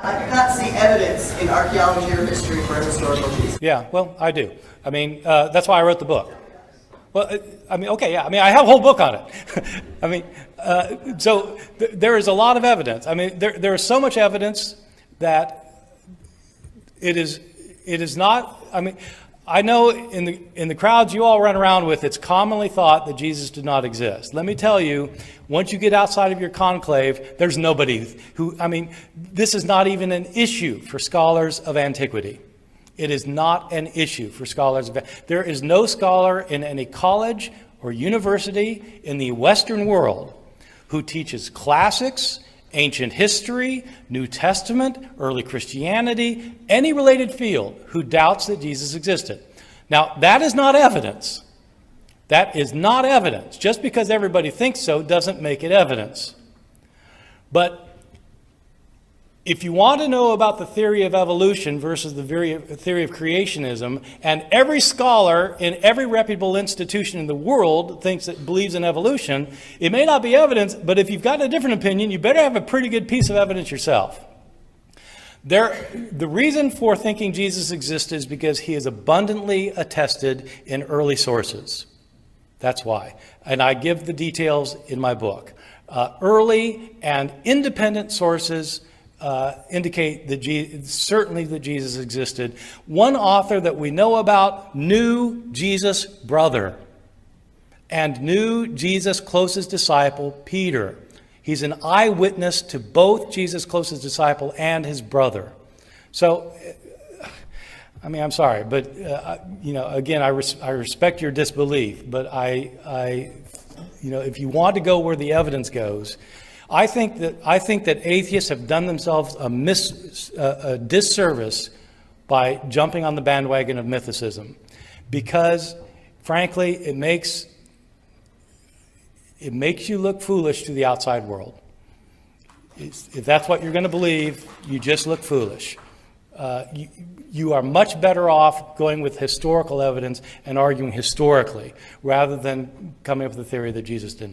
I do not see evidence in archaeology or history for a historical Jesus. Yeah, well, I do. I mean, that's why I wrote the book. Well, I mean, okay, yeah. I mean, I have a whole book on it. I mean, so there is a lot of evidence. I mean, there is so much evidence that it is not. I mean, I know in the crowds you all run around with, it's commonly thought that Jesus did not exist. Let me tell you, once you get outside of your conclave, there's nobody who. I mean, this is not even an issue for scholars of antiquity. It is not an issue for scholars. There is no scholar in any college or university in the Western world who teaches classics, ancient history, New Testament, early Christianity, any related field who doubts that Jesus existed. Now, that is not evidence. That is not evidence. Just because everybody thinks so doesn't make it evidence. But if you want to know about the theory of evolution versus the theory of creationism, and every scholar in every reputable institution in the world believes in evolution, it may not be evidence, but if you've got a different opinion, you better have a pretty good piece of evidence yourself. The reason for thinking Jesus existed is because he is abundantly attested in early sources. That's why. And I give the details in my book. Early and independent sources indicate that certainly that Jesus existed. One author that we know about knew Jesus' brother and knew Jesus' closest disciple, Peter. He's an eyewitness to both Jesus' closest disciple and his brother. So, I mean, I'm sorry, but again, I respect your disbelief, but if you want to go where the evidence goes, I think that atheists have done themselves a disservice by jumping on the bandwagon of mythicism, because, frankly, it makes you look foolish to the outside world. If that's what you're going to believe, you just look foolish. You are much better off going with historical evidence and arguing historically rather than coming up with the theory that Jesus didn't exist.